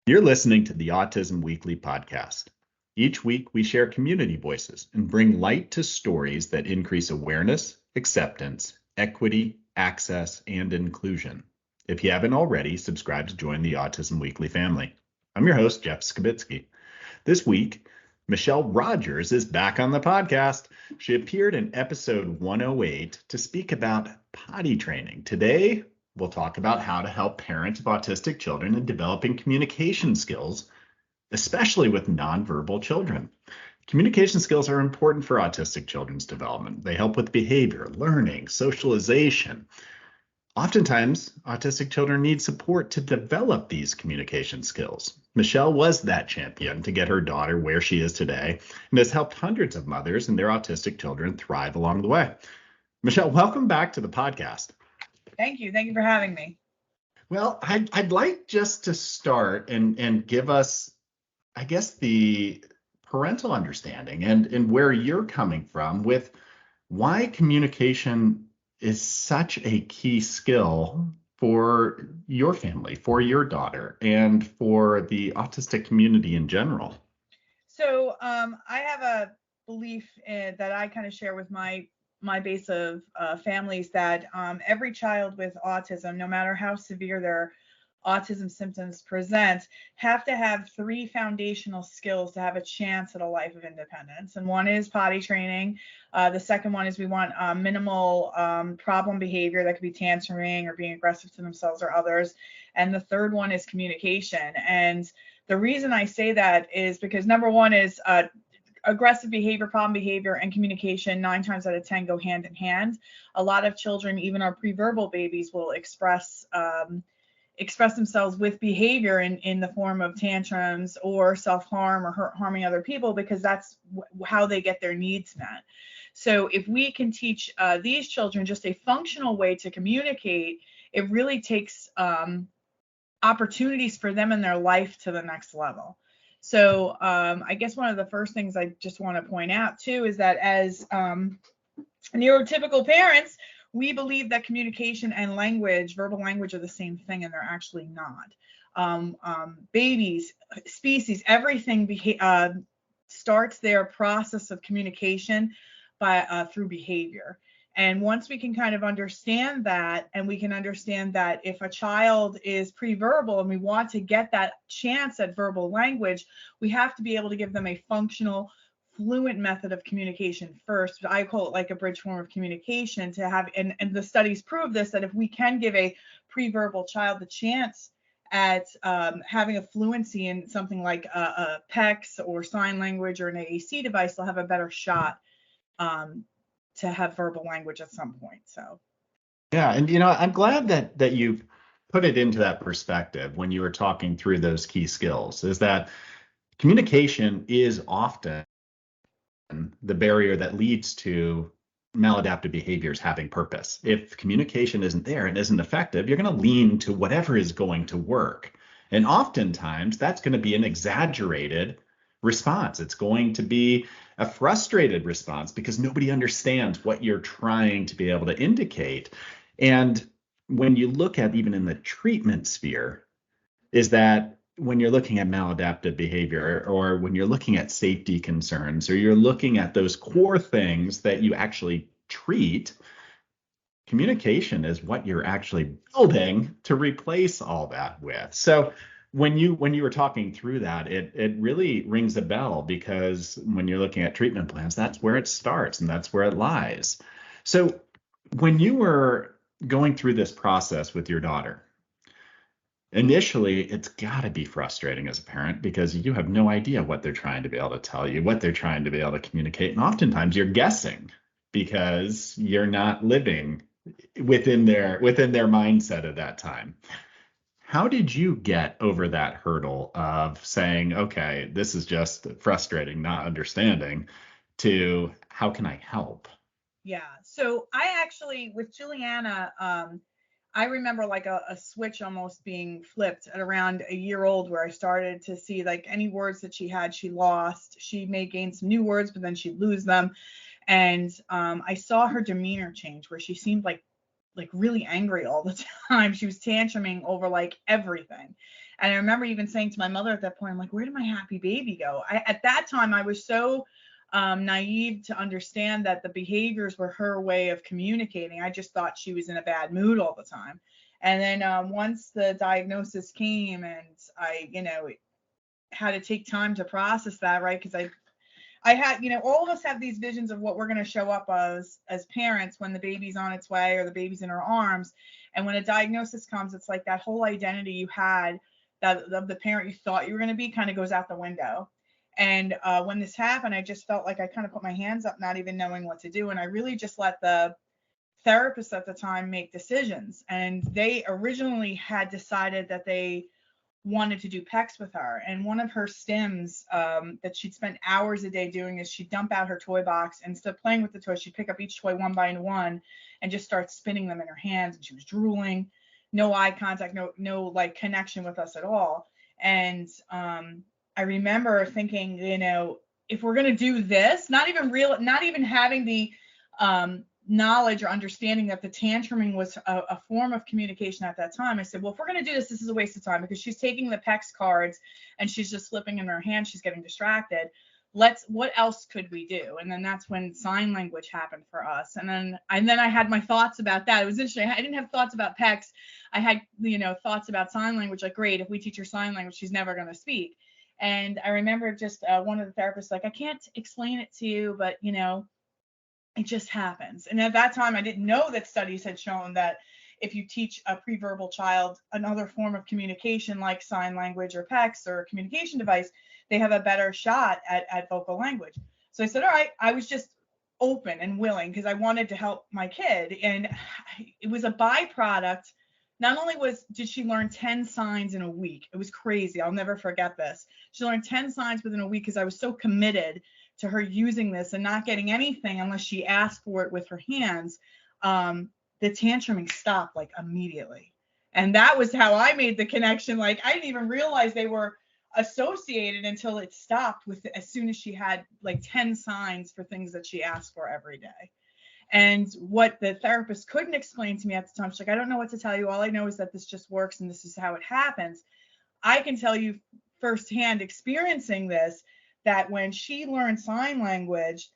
You're listening to the Autism Weekly podcast. Each week, we share community voices and bring light to stories that increase awareness, acceptance, equity, access, and inclusion. If you haven't already, subscribe to join the Autism Weekly family. I'm your host, Jeff Skibitsky. This week, Michelle Rogers is back on the podcast. She appeared in episode 108 to speak about potty training. Today, we'll talk about how to help parents of autistic children in developing communication skills, especially with nonverbal children. Communication skills are important for autistic children's development. They help with behavior, learning, socialization. Oftentimes, autistic children need support to develop these communication skills. Michelle was that champion to get her daughter where she is today and has helped hundreds of mothers and their autistic children thrive along the way. Michelle, welcome back to the podcast. Thank you. Thank you for having me. Well, I'd like just to start and give us, I guess, the parental understanding and where you're coming from with why communication is such a key skill for your family, for your daughter, and for the autistic community in general. So I have a belief that I kind of share with my base of families that every child with autism, no matter how severe their autism symptoms present, have to have three foundational skills to have a chance at a life of independence. And one is potty training. The second one is we want minimal problem behavior that could be tantruming or being aggressive to themselves or others. And the third one is communication. And the reason I say that is because number one is aggressive behavior, problem behavior, and communication 9 times out of 10 go hand in hand. A lot of children, even our pre-verbal babies, will express themselves with behavior in the form of tantrums or self-harm or harming other people, because that's how they get their needs met. So if we can teach these children just a functional way to communicate, it really takes opportunities for them in their life to the next level. So I guess one of the first things I just want to point out too is that as neurotypical parents, we believe that communication and language, verbal language, are the same thing, and they're actually not. Babies, species, everything starts their process of communication through behavior. And once we can kind of understand that, and we can understand that if a child is pre-verbal and we want to get that chance at verbal language, we have to be able to give them a functional, fluent method of communication first. I call it like a bridge form of communication to have, and the studies prove this, that if we can give a pre-verbal child the chance at having a fluency in something like a PECS or sign language or an AAC device, they'll have a better shot to have verbal language at some point. So yeah, and I'm glad that you've put it into that perspective when you were talking through those key skills, is that communication is often the barrier that leads to maladaptive behaviors having purpose. If communication isn't there and isn't effective, you're going to lean to whatever is going to work. And oftentimes that's going to be an exaggerated response. It's going to be a frustrated response because nobody understands what you're trying to be able to indicate. And when you look at even in the treatment sphere, is that when you're looking at maladaptive behavior, or when you're looking at safety concerns, or you're looking at those core things that you actually treat, communication is what you're actually building to replace all that with. So when you were talking through that, it really rings a bell, because when you're looking at treatment plans, that's where it starts and that's where it lies. So when you were going through this process with your daughter, initially, it's got to be frustrating as a parent because you have no idea what they're trying to be able to tell you, what they're trying to be able to communicate. And oftentimes you're guessing because you're not living within their mindset at that time. How did you get over that hurdle of saying, okay, this is just frustrating, not understanding, to how can I help? Yeah. So I actually, with Juliana, I remember like a switch almost being flipped at around a year old, where I started to see like any words that she had, she lost. She may gain some new words, but then she'd lose them. And I saw her demeanor change, where she seemed like really angry all the time. She was tantruming over like everything. And I remember even saying to my mother at that point, I'm like, where did my happy baby go? At that time, I was so naive to understand that the behaviors were her way of communicating. I just thought she was in a bad mood all the time. And then once the diagnosis came and I, had to take time to process that, right? Because I had, all of us have these visions of what we're going to show up as parents when the baby's on its way or the baby's in our arms. And when a diagnosis comes, it's like that whole identity you had that of the parent you thought you were going to be kind of goes out the window. And when this happened, I just felt like I kind of put my hands up, not even knowing what to do. And I really just let the therapist at the time make decisions. And they originally had decided that they wanted to do PECs with her. And one of her stims that she'd spent hours a day doing is she'd dump out her toy box, and instead of playing with the toys, she'd pick up each toy one by one and just start spinning them in her hands. And she was drooling, no eye contact, no like connection with us at all. And I remember thinking, if we're gonna do this, not even having the knowledge or understanding that the tantruming was a form of communication at that time. I said, well, if we're going to do this is a waste of time because she's taking the PEX cards and she's just slipping in her hand. She's getting distracted. What else could we do? And then that's when sign language happened for us. And then I had my thoughts about that. It was interesting. I didn't have thoughts about PEX. I had, thoughts about sign language. Like, great, if we teach her sign language, she's never going to speak. And I remember just one of the therapists like, I can't explain it to you, but it just happens. And at that time, I didn't know that studies had shown that if you teach a preverbal child another form of communication like sign language or PECS or a communication device, they have a better shot at vocal language. So I said, all right, I was just open and willing because I wanted to help my kid. And it was a byproduct. Not only did she learn 10 signs in a week, it was crazy. I'll never forget this. She learned 10 signs within a week because I was so committed to her using this and not getting anything unless she asked for it with her hands. The tantruming stopped like immediately. And that was how I made the connection. Like, I didn't even realize they were associated until it stopped as soon as she had like 10 signs for things that she asked for every day. And what the therapist couldn't explain to me at the time, she's like, I don't know what to tell you. All I know is that this just works and this is how it happens. I can tell you firsthand experiencing this, that when she learned sign language,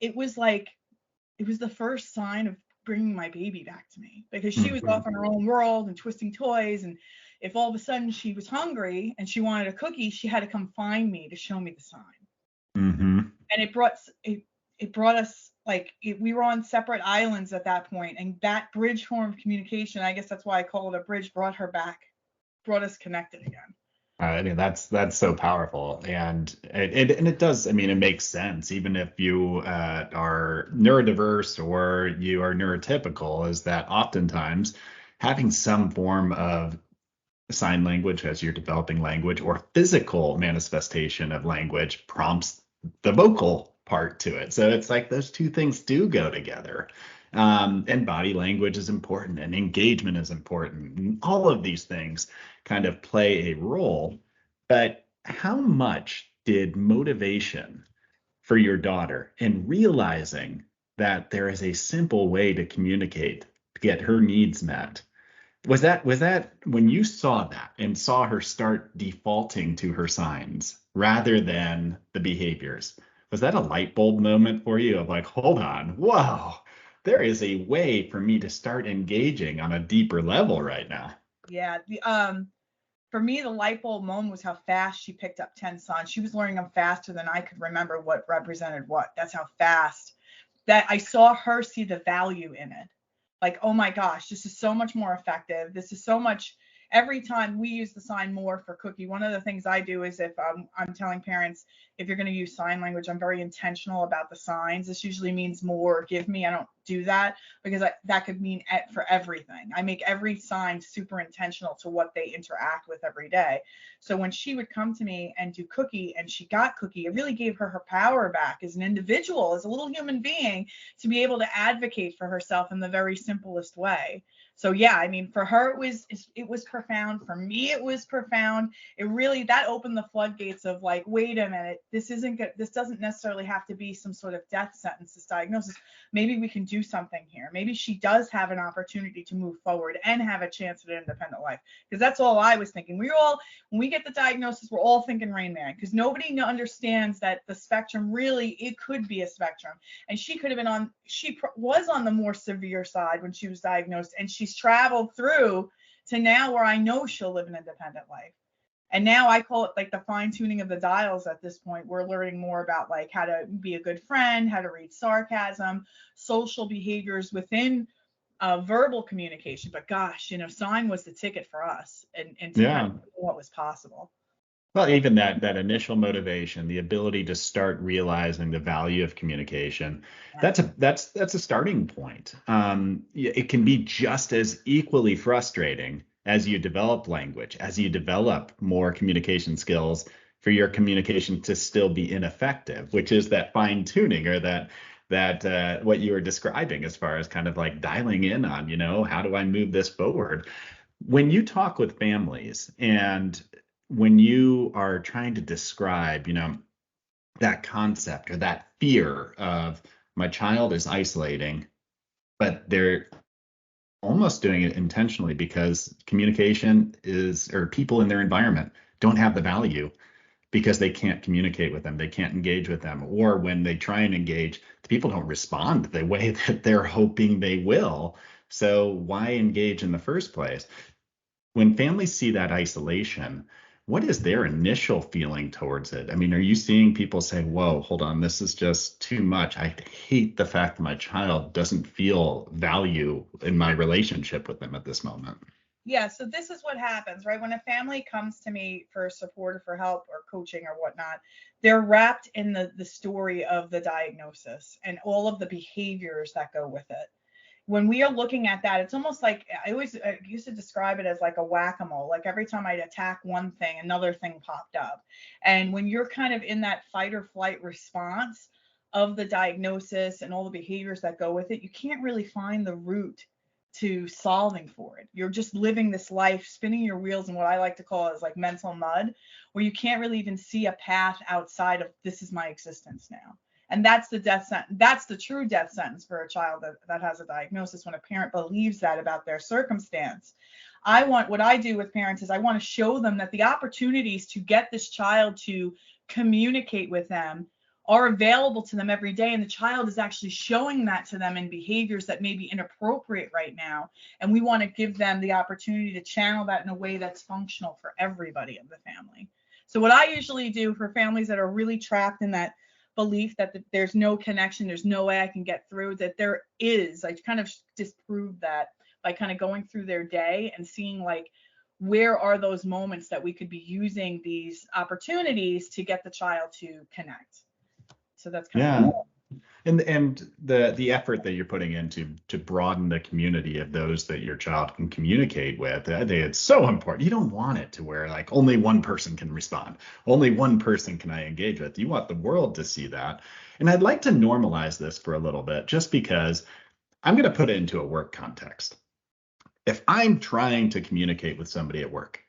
it was the first sign of bringing my baby back to me, because she was off in her own world and twisting toys. And if all of a sudden she was hungry and she wanted a cookie, she had to come find me to show me the sign. Mm-hmm. And it brought us we were on separate islands at that point, and that bridge form of communication, I guess that's why I call it a bridge, brought us connected again. I mean, that's so powerful, and it does. I mean, it makes sense, even if you are neurodiverse or you are neurotypical, is that oftentimes having some form of sign language as you're developing language or physical manifestation of language prompts the vocal part to it. So it's like those two things do go together. And body language is important, and engagement is important. And all of these things kind of play a role. But how much did motivation for your daughter and realizing that there is a simple way to communicate to get her needs met, was that when you saw that and saw her start defaulting to her signs rather than the behaviors, was that a light bulb moment for you of like, hold on, whoa, there is a way for me to start engaging on a deeper level right now? Yeah. For me, the light bulb moment was how fast she picked up 10 signs. She was learning them faster than I could remember what represented what. That's how fast that I saw her see the value in it. Like, oh my gosh, this is so much more effective. This is so much. Every time we use the sign more for Cookie, one of the things I do is if I'm telling parents, if you're going to use sign language, I'm very intentional about the signs. This usually means more, give me. I don't do that because that could mean for everything. I make every sign super intentional to what they interact with every day. So when she would come to me and do Cookie and she got Cookie, it really gave her power back as an individual, as a little human being, to be able to advocate for herself in the very simplest way. So yeah, I mean, for her it was profound. For me, it was profound. It really, that opened the floodgates of like, wait a minute, this isn't good. This doesn't necessarily have to be some sort of death sentence, this diagnosis. Maybe we can do something here. Maybe she does have an opportunity to move forward and have a chance at an independent life. Because that's all I was thinking. When we get the diagnosis, we're all thinking Rain Man, because nobody understands that the spectrum really, it could be a spectrum. And she could have been was on the more severe side when she was diagnosed, and she's traveled through to now where I know she'll live an independent life. And now I call it like the fine tuning of the dials at this point. We're learning more about like how to be a good friend, how to read sarcasm, social behaviors within verbal communication. But gosh, sign was the ticket for us, and to kind Yeah. of know what was possible. Well, even that initial motivation, the ability to start realizing the value of communication, Yeah. that's a starting point. It can be just as equally frustrating as you develop language, as you develop more communication skills, for your communication to still be ineffective, which is that fine tuning, or that what you were describing, as far as kind of like dialing in on, how do I move this forward? When you talk with families, and when you are trying to describe, that concept or that fear of, my child is isolating, but they're almost doing it intentionally because communication is, or people in their environment don't have the value, because they can't communicate with them, they can't engage with them, or when they try and engage, the people don't respond the way that they're hoping they will. So why engage in the first place? When families see that isolation, what is their initial feeling towards it? I mean, are you seeing people say, whoa, hold on, this is just too much. I hate the fact that my child doesn't feel value in my relationship with them at this moment? Yeah, so this is what happens, right? When a family comes to me for support or for help or coaching or whatnot, they're wrapped in the story of the diagnosis and all of the behaviors that go with it. When we are looking at that, it's almost like I used to describe it as like a whack-a-mole. Like every time I'd attack one thing, another thing popped up. And when you're kind of in that fight or flight response of the diagnosis and all the behaviors that go with it, you can't really find the root to solving for it. You're just living this life, spinning your wheels in what I like to call is like mental mud, where you can't really even see a path outside of, this is my existence now. And that's the death sentence. That's the true death sentence for a child that has a diagnosis, when a parent believes that about their circumstance. What I do with parents is I want to show them that the opportunities to get this child to communicate with them are available to them every day. And the child is actually showing that to them in behaviors that may be inappropriate right now. And we want to give them the opportunity to channel that in a way that's functional for everybody in the family. So what I usually do for families that are really trapped in that belief that there's no connection, there's no way I can get through, that there is. I kind of disprove that by kind of going through their day and seeing like, where are those moments that we could be using these opportunities to get the child to connect. So that's kind Yeah. of And the effort that you're putting into to broaden the community of those that your child can communicate with, I think it's so important. You don't want it to where like only one person can respond, only one person can I engage with. You want the world to see that. And I'd like to normalize this for a little bit, just because I'm going to put it into a work context. If I'm trying to communicate with somebody at work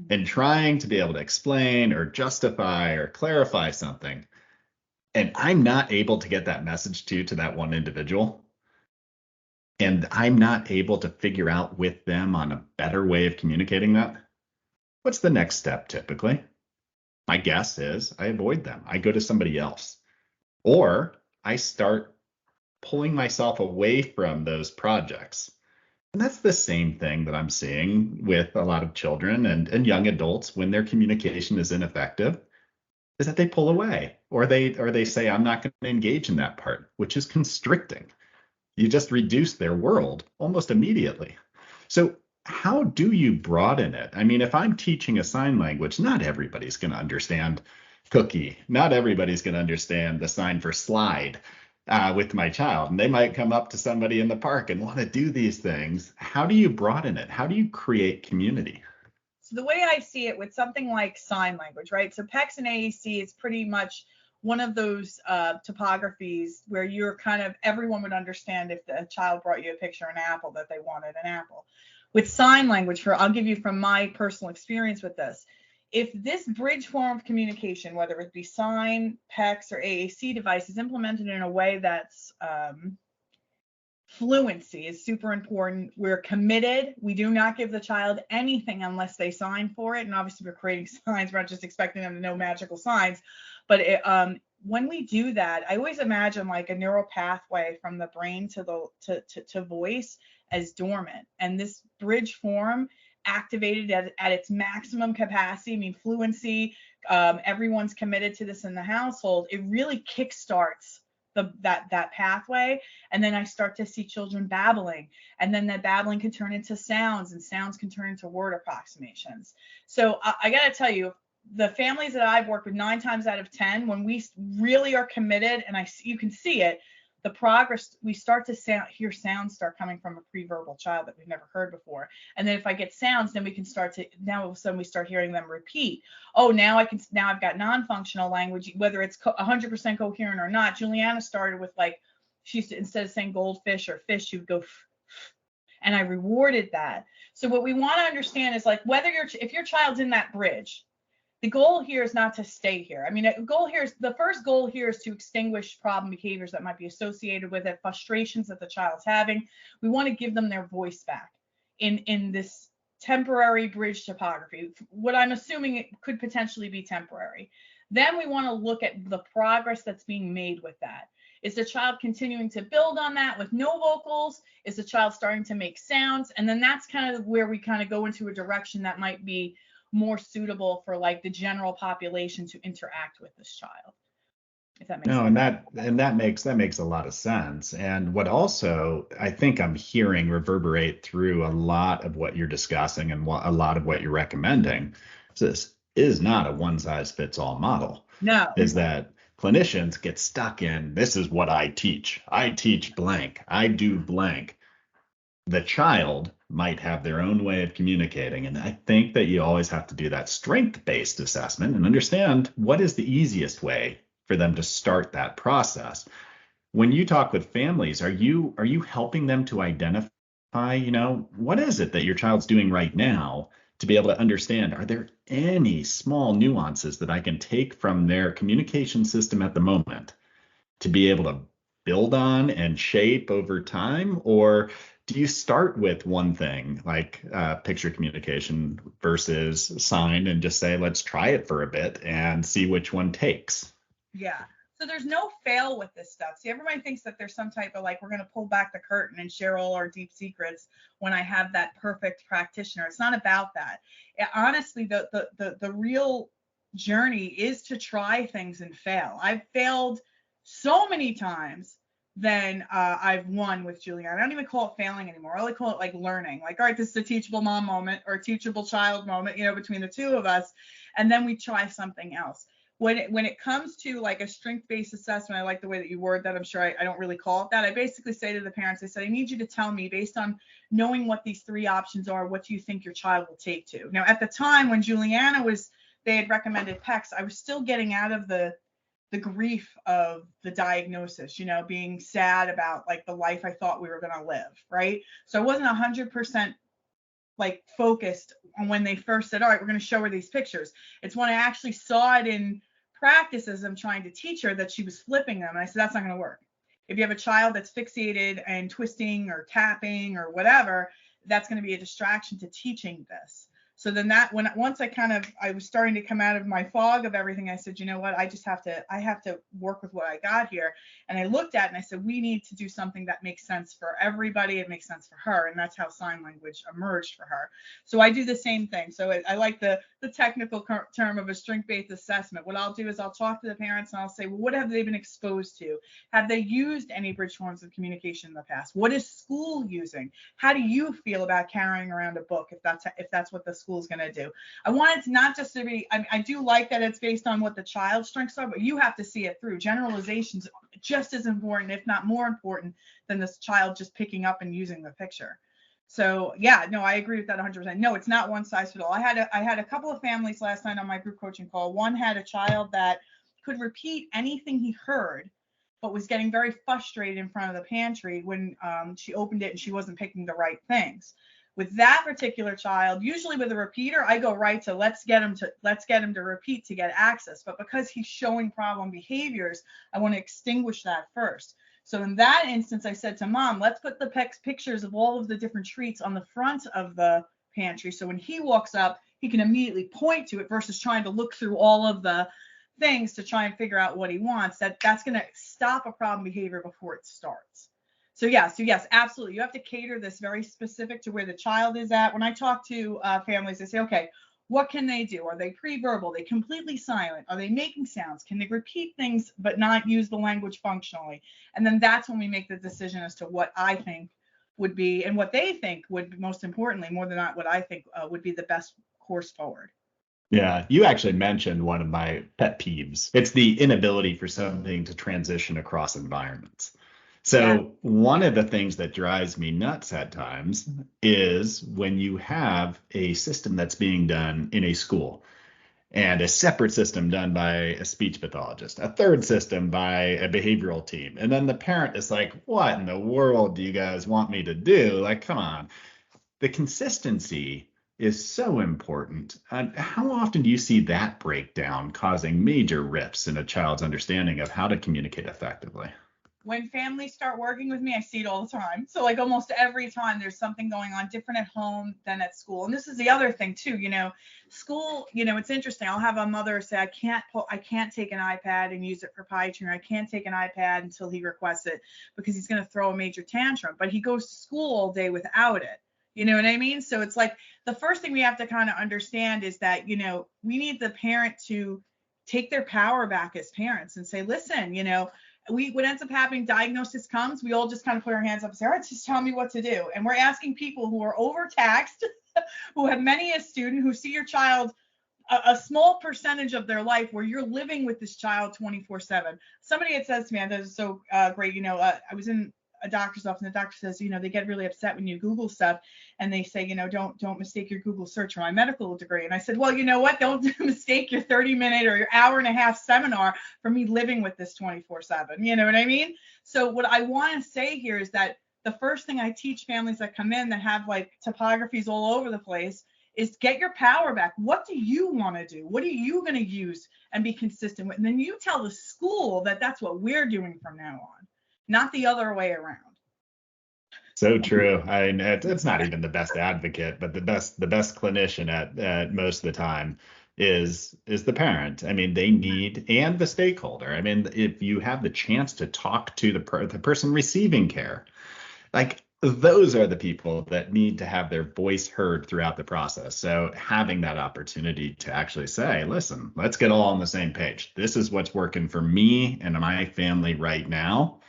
and trying to be able to explain or justify or clarify something, and I'm not able to get that message to that one individual, and I'm not able to figure out with them on a better way of communicating that, what's the next step typically? My guess is I avoid them. I go to somebody else, or I start pulling myself away from those projects. And that's the same thing that I'm seeing with a lot of children and young adults when their communication is ineffective, is that they pull away, or they say, I'm not going to engage in that part, which is constricting. You just reduce their world almost immediately. So how do you broaden it? I mean, if I'm teaching a sign language, not everybody's going to understand cookie. Not everybody's going to understand the sign for slide with my child. And they might come up to somebody in the park and want to do these things. How do you broaden it? How do you create community? So the way I see it with something like sign language, right? So PECS and AAC is pretty much one of those topographies where you're kind of, everyone would understand if the child brought you a picture of an apple that they wanted an apple. With sign language, I'll give you from my personal experience with this. If this bridge form of communication, whether it be sign, PECS, or AAC device, is implemented in a way that's fluency is super important. We're committed. We do not give the child anything unless they sign for it. And obviously, we're creating signs. We're not just expecting them to know magical signs. But when we do that, I always imagine like a neural pathway from the brain to voice as dormant. And this bridge form activated at its maximum capacity, I mean fluency, everyone's committed to this in the household, it really kickstarts that pathway. And then I start to see children babbling, and then that babbling can turn into sounds, and sounds can turn into word approximations. So I got to tell you, the families that I've worked with, 9 times out of 10, when we really are committed, and you can see it, the progress, we start to hear sounds start coming from a pre-verbal child that we've never heard before. And then if I get sounds, then we can start to, now all of a sudden we start hearing them repeat. Oh, now I've got non-functional language, whether it's 100% coherent or not. Juliana started with like, she used to, instead of saying goldfish or fish, she would go, and I rewarded that. So what we want to understand is like, if your child's in that bridge, the goal here is not to stay here. I mean, the first goal here is to extinguish problem behaviors that might be associated with it, frustrations that the child's having. We want to give them their voice back in this temporary bridge topography. What I'm assuming it could potentially be temporary. Then we want to look at the progress that's being made with that. Is the child continuing to build on that with no vocals? Is the child starting to make sounds? And then that's kind of where we kind of go into a direction that might be more suitable for like the general population to interact with this child. If that makes sense. And that makes a lot of sense. And what also I think I'm hearing reverberate through a lot of what you're discussing and a lot of what you're recommending is this is not a one size fits all model. No. Is that clinicians get stuck in, this is what I teach. I teach blank. I do blank. The child might have their own way of communicating. And I think that you always have to do that strength-based assessment and understand what is the easiest way for them to start that process. When you talk with families, are you helping them to identify, what is it that your child's doing right now to be able to understand, are there any small nuances that I can take from their communication system at the moment to be able to build on and shape over time? Or do you start with one thing like picture communication versus sign and just say, let's try it for a bit and see which one takes? Yeah. So there's no fail with this stuff. See, everybody thinks that there's some type of like, we're going to pull back the curtain and share all our deep secrets when I have that perfect practitioner. It's not about that. Honestly, the real journey is to try things and fail. I've failed so many times than I've won with Juliana. I don't even call it failing anymore. I only call it like learning. Like, all right, this is a teachable mom moment or a teachable child moment, between the two of us. And then we try something else. When it comes to like a strength-based assessment, I like the way that you word that. I'm sure I don't really call it that. I basically say to the parents, I said, I need you to tell me, based on knowing what these 3 options are, what do you think your child will take to? Now, at the time when Juliana they had recommended PECS, I was still getting out of the grief of the diagnosis, being sad about like the life I thought we were going to live, right? So I wasn't 100% like focused on when they first said, all right, we're going to show her these pictures. It's when I actually saw it in practice as I'm trying to teach her that she was flipping them. And I said, that's not going to work. If you have a child that's fixated and twisting or tapping or whatever, that's going to be a distraction to teaching this. So then once I was starting to come out of my fog of everything, I said, you know what, I have to work with what I got here. And I looked at it and I said, we need to do something that makes sense for everybody. It makes sense for her. And that's how sign language emerged for her. So I do the same thing. So I like the technical term of a strength-based assessment. What I'll do is I'll talk to the parents and I'll say, well, what have they been exposed to? Have they used any bridge forms of communication in the past? What is school using? How do you feel about carrying around a book if that's what the school is going to do? I want it not just to be, I do like that it's based on what the child's strengths are, but you have to see it through. Generalizations just as important, if not more important, than this child just picking up and using the picture. So yeah, no, I agree with that 100%. No, it's not one size fits all. I had a couple of families last night on my group coaching call. One had a child that could repeat anything he heard, but was getting very frustrated in front of the pantry when she opened it and she wasn't picking the right things. With that particular child, usually with a repeater, I go right to let's get him to repeat to get access. But because he's showing problem behaviors, I want to extinguish that first. So in that instance, I said to Mom, let's put the pictures of all of the different treats on the front of the pantry. So when he walks up, he can immediately point to it versus trying to look through all of the things to try and figure out what he wants. That's going to stop a problem behavior before it starts. So yes, absolutely. You have to cater this very specific to where the child is at. When I talk to families, I say, okay, what can they do? Are they pre-verbal? Are they completely silent? Are they making sounds? Can they repeat things but not use the language functionally? And then that's when we make the decision as to what I think would be, and what they think would, most importantly, more than not what I think would be the best course forward. Yeah, you actually mentioned one of my pet peeves. It's the inability for something to transition across environments. Yeah. So one of the things that drives me nuts at times is when you have a system that's being done in a school and a separate system done by a speech pathologist, a third system by a behavioral team. And then the parent is like, what in the world do you guys want me to do? Like, come on. The consistency is so important. How often do you see that breakdown causing major rifts in a child's understanding of how to communicate effectively? When families start working with me, I see it all the time. So like almost every time there's something going on different at home than at school. And this is the other thing too, school, it's interesting. I'll have a mother say, I can't take an iPad and use it for potty. I can't take an iPad until he requests it because he's going to throw a major tantrum, but he goes to school all day without it. You know what I mean? So it's like the first thing we have to kind of understand is that, we need the parent to take their power back as parents and say, listen, what ends up happening, diagnosis comes, we all just kind of put our hands up and say, all right, just tell me what to do. And we're asking people who are overtaxed, who have many a student, who see your child a small percentage of their life where you're living with this child 24/7. Somebody had says to me, and this is so great, I was in a doctor's office and the doctor says, they get really upset when you Google stuff and they say, don't mistake your Google search for my medical degree. And I said, well, you know what? Don't mistake your 30-minute or your hour and a half seminar for me living with this 24/7. You know what I mean? So what I want to say here is that the first thing I teach families that come in that have like topographies all over the place is get your power back. What do you want to do? What are you going to use and be consistent with? And then you tell the school that that's what we're doing from now on, not the other way around. So true. It's not even the best advocate, but the best clinician at most of the time is the parent. I mean, they need, and the stakeholder. I mean, if you have the chance to talk to the person receiving care, like those are the people that need to have their voice heard throughout the process. So having that opportunity to actually say, listen, let's get all on the same page. This is what's working for me and my family right now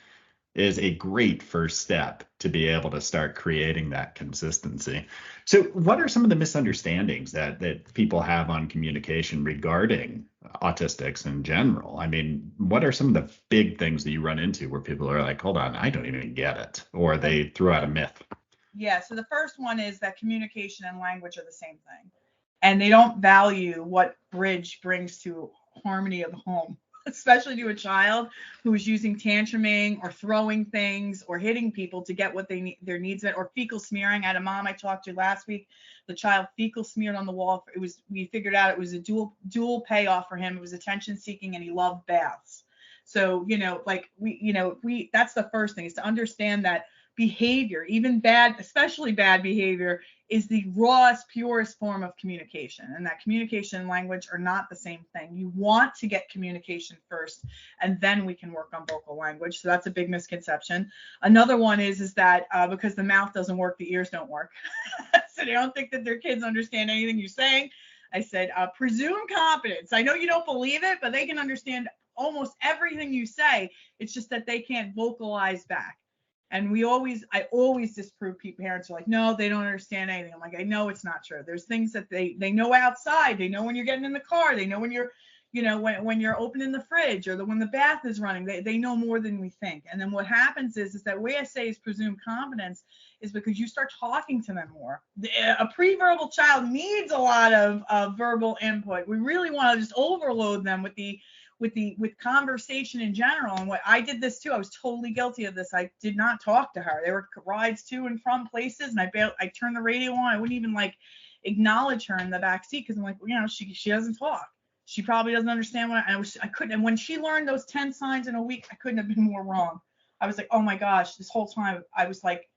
is a great first step to be able to start creating that consistency. So what are some of the misunderstandings that people have on communication regarding autistics in general? I mean, what are some of the big things that you run into where people are like, hold on, I don't even get it, or they throw out a myth? Yeah, so the first one is that communication and language are the same thing. And they don't value what bridge brings to harmony of the home, especially to a child who is using tantruming or throwing things or hitting people to get what they need, their needs met, or fecal smearing. I had a mom I talked to last week. The child fecal smeared on the wall. We figured out it was a dual payoff for him. It was attention seeking and he loved baths. So, that's the first thing, is to understand that behavior, even bad, especially bad behavior, is the rawest, purest form of communication, and that communication and language are not the same thing. You want to get communication first, and then we can work on vocal language. So that's a big misconception. Another one is that because the mouth doesn't work, the ears don't work. So they don't think that their kids understand anything you're saying. I said, presume competence. I know you don't believe it, but they can understand almost everything you say. It's just that they can't vocalize back. And I always disprove people. Parents are like, no, they don't understand anything. I'm like, I know it's not true. There's things that they know outside. They know when you're getting in the car. They know when you're, when you're opening the fridge, or when the bath is running. They know more than we think. And then what happens is that way I say is presume competence is because you start talking to them more. A pre-verbal child needs a lot of verbal input. We really want to just overload them with the with conversation in general. And what I did this too, I was totally guilty of this. I did not talk to her. There were rides to and from places, and I turned the radio on. I wouldn't even like acknowledge her in the back seat because I'm like, she doesn't talk. She probably doesn't understand what I couldn't. And when she learned those 10 signs in a week, I couldn't have been more wrong. I was like, oh my gosh, this whole time I was like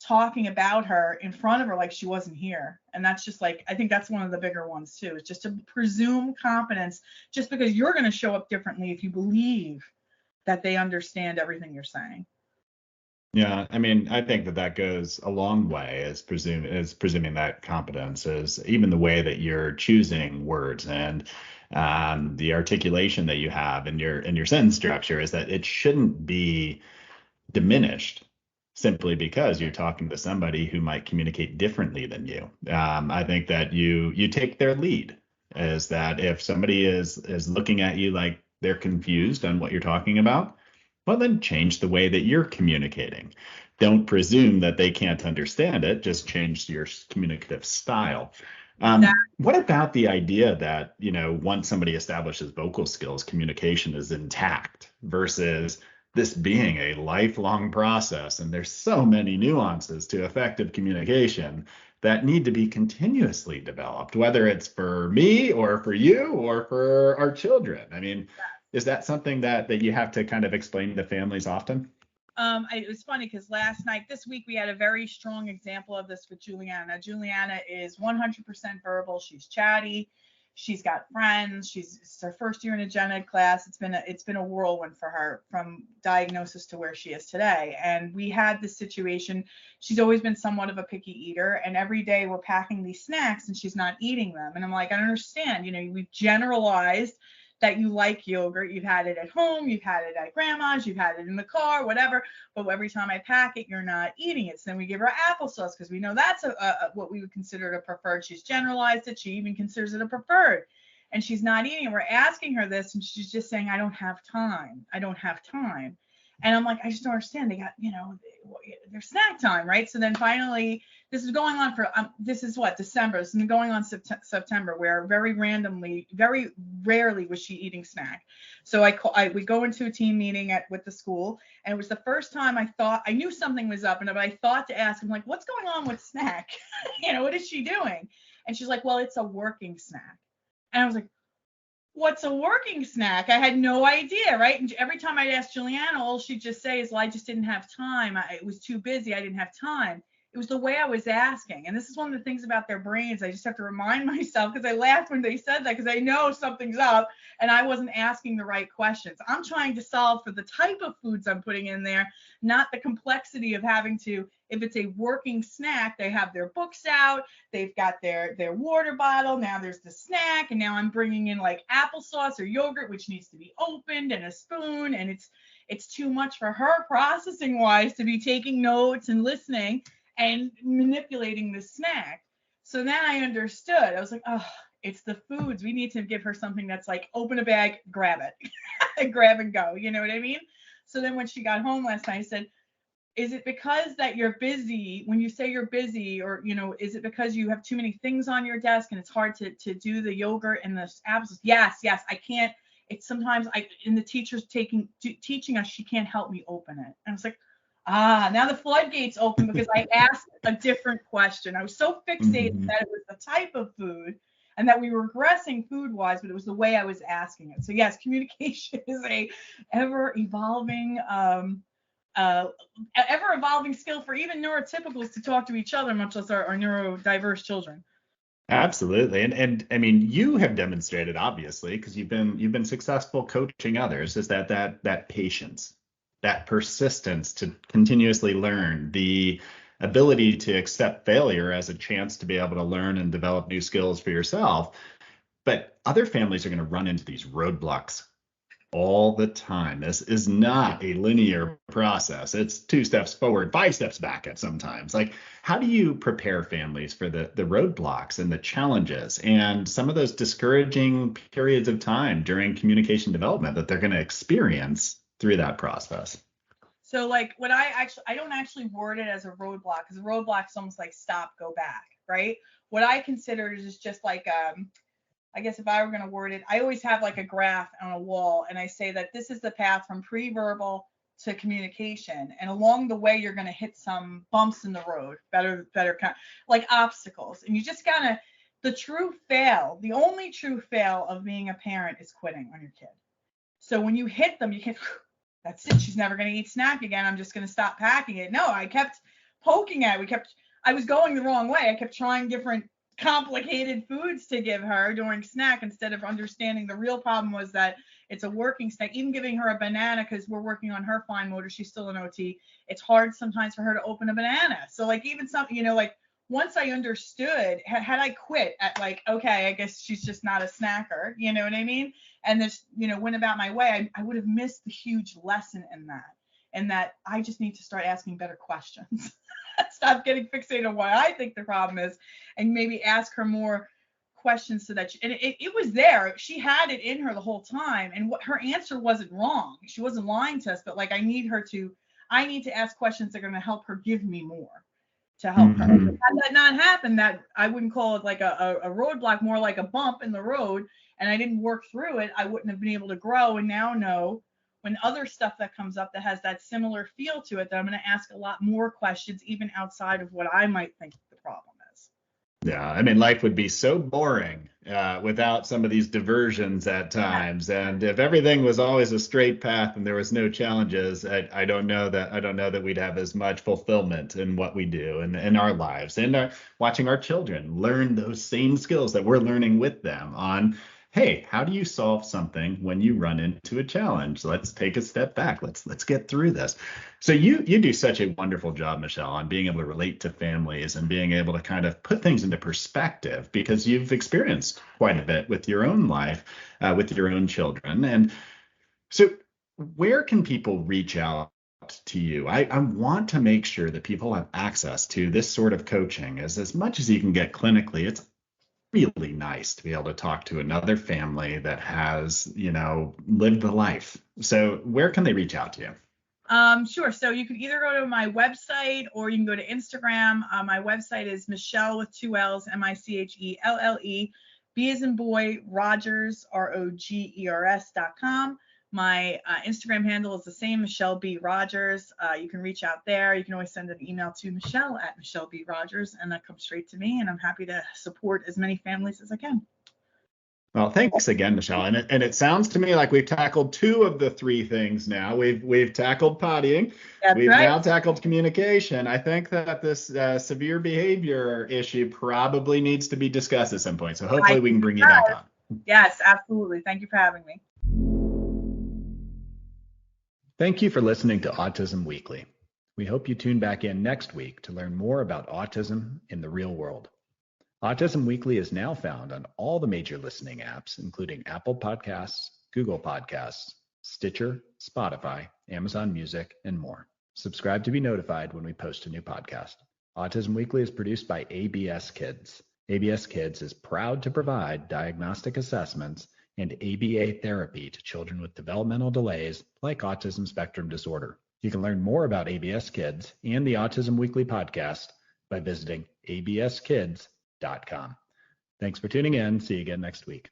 talking about her in front of her like she wasn't here. And that's just like, I think that's one of the bigger ones too, is just to presume competence just because you're going to show up differently if you believe that they understand everything you're saying. Yeah, I mean, I think that goes a long way as presuming that competence is even the way that you're choosing words and the articulation that you have in your sentence structure is that it shouldn't be diminished simply because you're talking to somebody who might communicate differently than you. I think that you take their lead, is that if somebody is looking at you like they're confused on what you're talking about, well, then change the way that you're communicating. Don't presume that they can't understand it. Just change your communicative style. What about the idea that, once somebody establishes vocal skills, communication is intact versus this being a lifelong process? And there's so many nuances to effective communication that need to be continuously developed, whether it's for me or for you or for our children. I mean, is that something that you have to kind of explain to families often? It was funny because this week, we had a very strong example of this with Juliana. Juliana is 100% verbal. She's chatty. She's got friends. It's her first year in a gen ed class. It's been a whirlwind for her from diagnosis to where she is today. And we had this situation. She's always been somewhat of a picky eater, and every day we're packing these snacks and she's not eating them. And I'm like, I don't understand. We've generalized that you like yogurt. You've had it at home, you've had it at grandma's, you've had it in the car, whatever. But every time I pack it, you're not eating it. So then we give her applesauce because we know that's what we would consider a preferred. She's generalized it. She even considers it a preferred. And she's not eating it. We're asking her this, and she's just saying, I don't have time. I don't have time. And I'm like, I just don't understand. They got, their snack time, right? So then finally, this is going on for, this is what, December. This has been going on September, where very rarely was she eating snack. So we go into a team meeting with the school, and it was the first time I knew something was up, but I thought to ask, I'm like, what's going on with snack? What is she doing? And she's like, well, it's a working snack. And I was like, what's a working snack? I had no idea, right? And every time I'd ask Juliana, all she'd just say is, well, I just didn't have time. It was too busy. I didn't have time. It was the way I was asking. And this is one of the things about their brains. I just have to remind myself, because I laughed when they said that, because I know something's up and I wasn't asking the right questions. I'm trying to solve for the type of foods I'm putting in there, not the complexity of having to, if it's a working snack, they have their books out, they've got their water bottle, now there's the snack, and now I'm bringing in like applesauce or yogurt, which needs to be opened, and a spoon, and it's too much for her processing wise to be taking notes and listening and manipulating the snack. So then I understood. I was like, oh, it's the foods. We need to give her something that's like, open a bag, grab it, grab and go. You know what I mean? So then when she got home last night, I said, is it because that you're busy? When you say you're busy, or, is it because you have too many things on your desk and it's hard to do the yogurt and the apples? Yes, I can't. It's sometimes and the teacher's teaching us, she can't help me open it. And I was like, now the floodgates open because I asked a different question. I was so fixated that it was the type of food and that we were regressing food-wise, but it was the way I was asking it. So yes, communication is a ever-evolving skill for even neurotypicals to talk to each other, much less our neurodiverse children. Absolutely. And I mean, you have demonstrated, obviously, because you've been successful coaching others, is that patience, that persistence to continuously learn, the ability to accept failure as a chance to be able to learn and develop new skills for yourself. But other families are going to run into these roadblocks all the time. This is not a linear process. It's 2 steps forward, 5 steps back at sometimes. Like, how do you prepare families for the roadblocks and the challenges and some of those discouraging periods of time during communication development that they're going to experience through that process? So like what I don't actually word it as a roadblock, because a roadblock is almost like stop, go back, right? What I consider is just like I guess if I were going to word it, I always have like a graph on a wall, and I say that this is the path from pre-verbal to communication, and along the way you're going to hit some bumps in the road, better kind, like obstacles, and you just gotta. The only true fail of being a parent is quitting on your kid. So when you hit them, you can, that's it. She's never going to eat snack again. I'm just going to stop packing it. No, I kept poking at it. I was going the wrong way. I kept trying different complicated foods to give her during snack instead of understanding the real problem was that it's a working snack. Even giving her a banana, because we're working on her fine motor. She's still an OT. It's hard sometimes for her to open a banana. So like even something, like once I understood, had I quit at like, okay, I guess she's just not a snacker, you know what I mean? And this, went about my way, I would have missed the huge lesson in that. And that I just need to start asking better questions. Stop getting fixated on what I think the problem is, and maybe ask her more questions so that it was there. She had it in her the whole time, and her answer wasn't wrong. She wasn't lying to us, but like I need to ask questions that are going to help her give me more. To help her. Had that not happened, that I wouldn't call it like a roadblock, more like a bump in the road, and I didn't work through it, I wouldn't have been able to grow. And now know when other stuff that comes up that has that similar feel to it, that I'm going to ask a lot more questions, even outside of what I might think the problem is. Yeah, I mean, life would be so boring without some of these diversions at times. Yeah. And if everything was always a straight path and there was no challenges, I don't know that we'd have as much fulfillment in what we do and in our lives, and watching our children learn those same skills that we're learning with them on. Hey, how do you solve something when you run into a challenge? Let's take a step back. Let's get through this. So you do such a wonderful job, Michelle, on being able to relate to families and being able to kind of put things into perspective, because you've experienced quite a bit with your own life, with your own children. And so where can people reach out to you? I want to make sure that people have access to this sort of coaching as much as you can get clinically. It's really nice to be able to talk to another family that has, lived the life. So where can they reach out to you? Sure. So you can either go to my website or you can go to Instagram. My website is Michelle with 2 L's, Michelle, B as in boy, Rogers, ROGERS.com. My Instagram handle is the same, Michelle B. Rogers. You can reach out there. You can always send an email to Michelle at Michelle B. Rogers, and that comes straight to me. And I'm happy to support as many families as I can. Well, thanks again, Michelle. And it sounds to me like we've tackled 2 of the 3 things now. We've tackled pottying. That's we've right. now tackled communication. I think that this severe behavior issue probably needs to be discussed at some point. So hopefully we can bring you back on. Yes, absolutely. Thank you for having me. Thank you for listening to Autism Weekly. We hope you tune back in next week to learn more about autism in the real world. Autism Weekly is now found on all the major listening apps, including Apple Podcasts, Google Podcasts, Stitcher, Spotify, Amazon Music, and more. Subscribe to be notified when we post a new podcast. Autism Weekly is produced by ABS Kids. ABS Kids is proud to provide diagnostic assessments and ABA therapy to children with developmental delays like autism spectrum disorder. You can learn more about ABS Kids and the Autism Weekly podcast by visiting abskids.com. Thanks for tuning in. See you again next week.